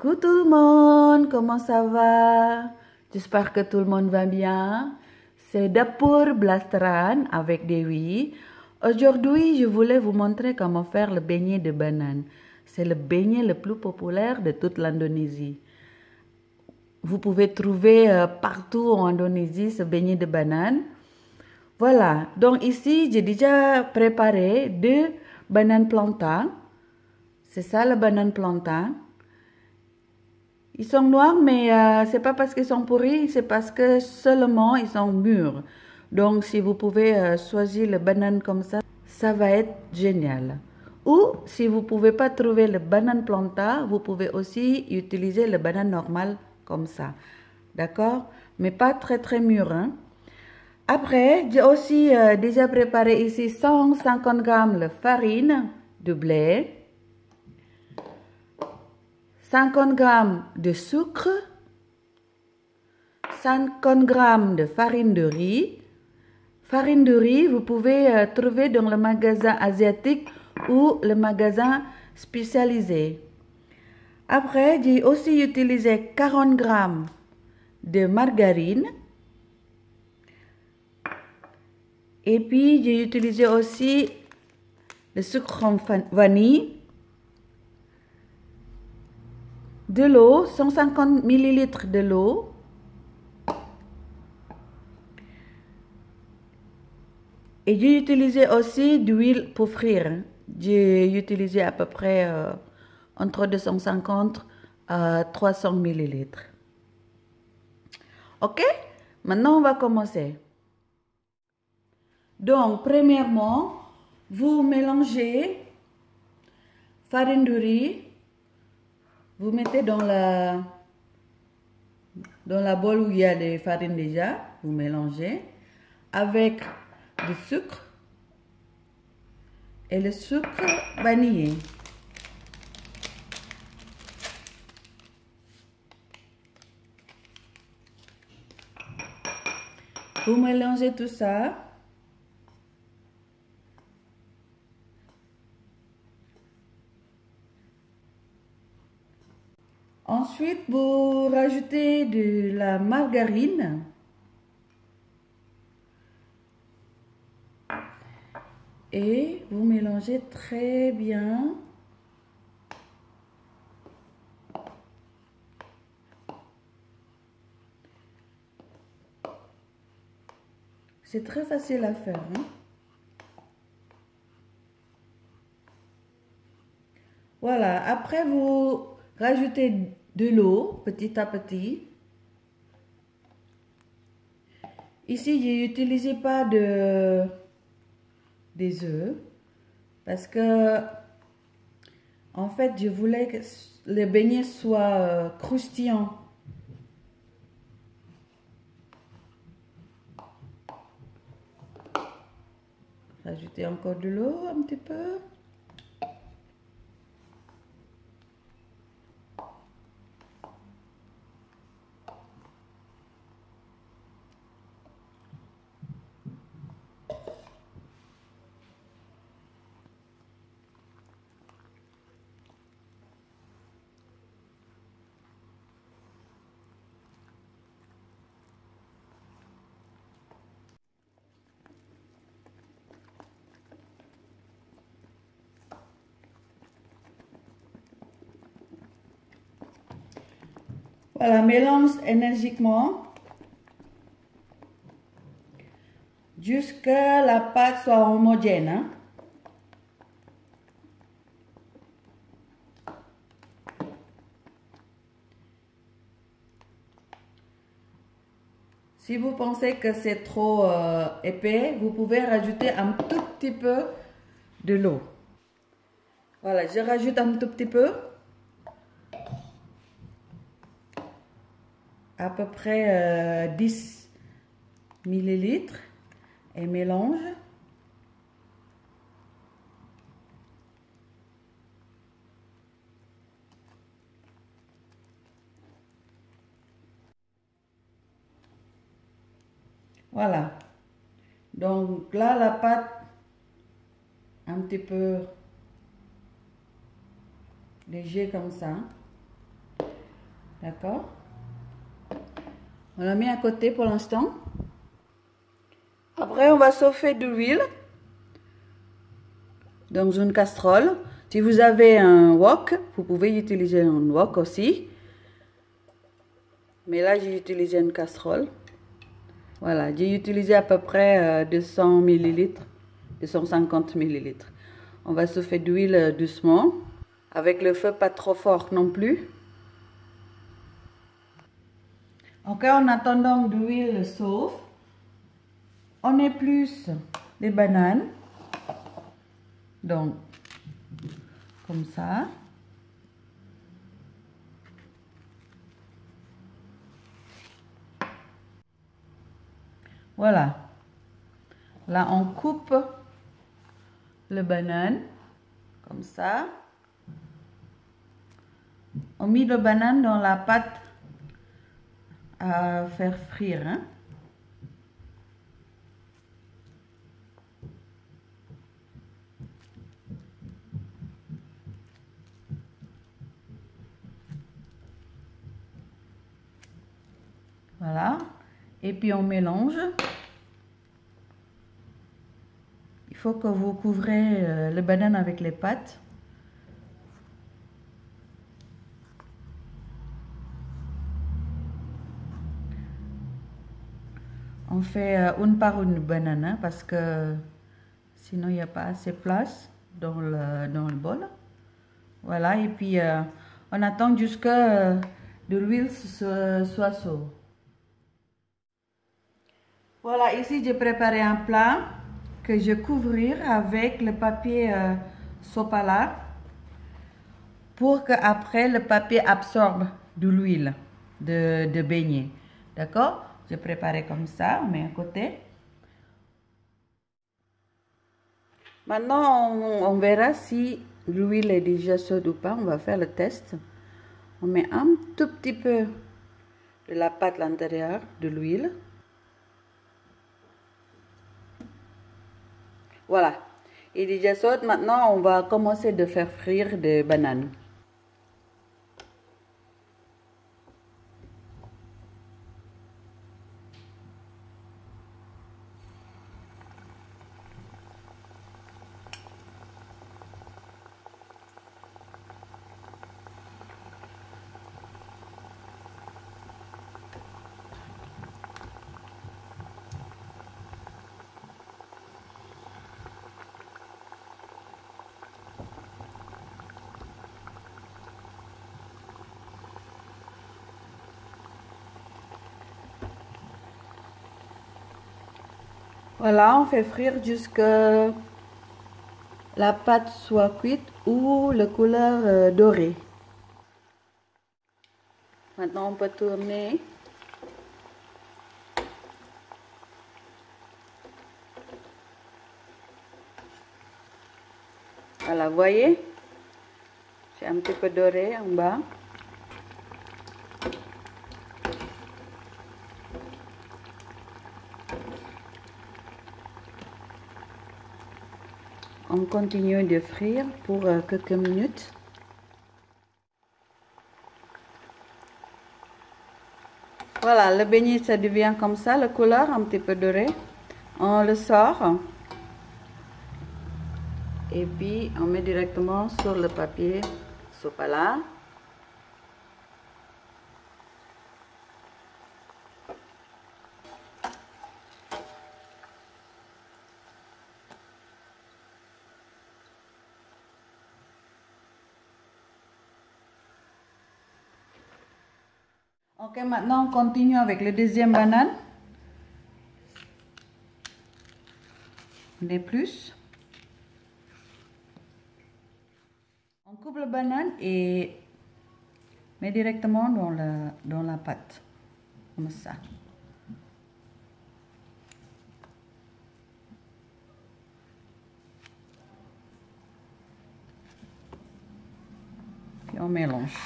Coucou tout le monde, comment ça va? J'espère que tout le monde va bien. C'est Dapur Blasteran avec Dewi. Aujourd'hui, je voulais vous montrer comment faire le beignet de banane. C'est le beignet le plus populaire de toute l'Indonésie. Vous pouvez trouver partout en Indonésie ce beignet de banane. Voilà, donc ici, j'ai déjà préparé 2 bananes plantain. C'est ça la banane plantain. Ils sont noirs, mais c'est pas parce qu'ils sont pourris, c'est parce que seulement ils sont mûrs. Donc, si vous pouvez choisir le banane comme ça va être génial. Ou, si vous pouvez pas trouver le banane plantain, vous pouvez aussi utiliser le banane normal comme ça. D'accord? Mais pas très mûr, hein? Après, j'ai aussi déjà préparé ici 150 g de farine de blé. 50 g de sucre, 50 g de farine de riz. Farine de riz, vous pouvez trouver dans le magasin asiatique ou le magasin spécialisé. Après, j'ai aussi utilisé 40 g de margarine. Et puis, j'ai utilisé aussi le sucre en vanille. De l'eau, 150 ml de l'eau. Et j'ai utilisé aussi d'huile pour frire. J'ai utilisé à peu près entre 250 à 300 ml. Ok? Maintenant, on va commencer. Donc, premièrement, vous mélangez farine de riz. Vous mettez dans la bol où il y a des farines déjà, vous mélangez avec du sucre et le sucre vanillé. Vous mélangez tout ça. Ensuite, vous rajoutez de la margarine. Et vous mélangez très bien. C'est très facile à faire, hein? Voilà, après vous rajoutez de l'eau petit à petit. Ici, j'ai utilisé pas des œufs parce que en fait, je voulais que le beignet soit croustillant. Rajoutez encore de l'eau un petit peu. Voilà, mélange énergiquement jusqu'à la pâte soit homogène, hein? Si vous pensez que c'est trop épais, vous pouvez rajouter un tout petit peu de l'eau. Voilà, je rajoute un tout petit peu. À peu près 10 ml et mélange. Voilà. Donc là, la pâte un petit peu léger comme ça. D'accord? On l'a mis à côté pour l'instant. Après, on va chauffer de l'huile dans une casserole. Si vous avez un wok, vous pouvez utiliser un wok aussi. Mais là, j'ai utilisé une casserole. Voilà, j'ai utilisé à peu près 200 ml, 250 ml. On va chauffer d'huile doucement, avec le feu pas trop fort non plus. Ok, en attendant que l'huile chauffe, on épluche les bananes. Donc, comme ça. Voilà. Là, on coupe le banane, comme ça. On met le banane dans la pâte à faire frire. Hein. Voilà. Et puis on mélange. Il faut que vous couvrez le banane avec les pâtes. On fait une par une banane hein, parce que sinon il n'y a pas assez de place dans le bol. Voilà, et puis on attend jusqu'à de l'huile soit chaude. Voilà, ici j'ai préparé un plat que je couvrir avec le papier sopala pour que après le papier absorbe de l'huile de beignet. D'accord? J'ai préparé comme ça, on met à côté. Maintenant, on verra si l'huile est déjà chaude ou pas. On va faire le test. On met un tout petit peu de la pâte à l'intérieur de l'huile. Voilà. Il est déjà chaud. Maintenant, on va commencer de faire frire des bananes. Voilà, on fait frire jusqu'à la pâte soit cuite ou la couleur dorée. Maintenant, on peut tourner. Voilà, vous voyez? C'est un petit peu doré en bas. On continue de frire pour quelques minutes. Voilà, le beignet, ça devient comme ça, la couleur un petit peu dorée. On le sort. Et puis, on met directement sur le papier sopala. Ok, maintenant on continue avec le deuxième banane. On épluche. On coupe la banane et met directement dans la pâte. Comme ça. Puis on mélange.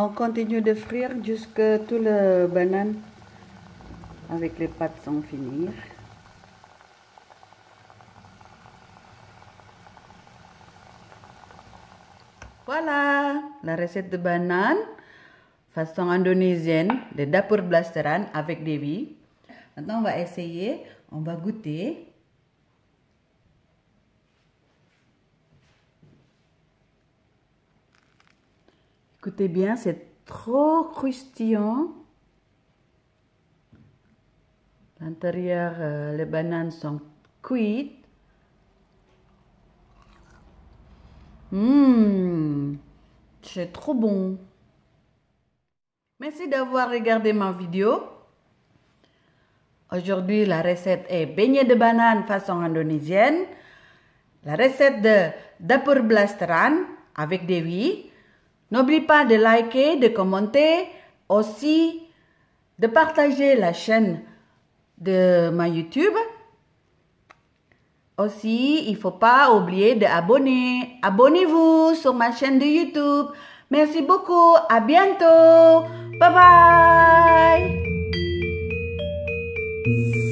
On continue de frire jusqu'à tout le banane avec les pâtes sont finir. Voilà la recette de banane façon indonésienne de dapur blasteran avec Dewi. Maintenant on va essayer, on va goûter. Écoutez bien, c'est trop croustillant. L'intérieur, les bananes sont cuites. C'est trop bon. Merci d'avoir regardé ma vidéo. Aujourd'hui, la recette est beignet de banane façon indonésienne. La recette de dapur blasteran avec Dewi. N'oubliez pas de liker, de commenter, aussi de partager la chaîne de ma YouTube. Aussi, il ne faut pas oublier d'abonner. Abonnez-vous sur ma chaîne de YouTube. Merci beaucoup. À bientôt. Bye bye.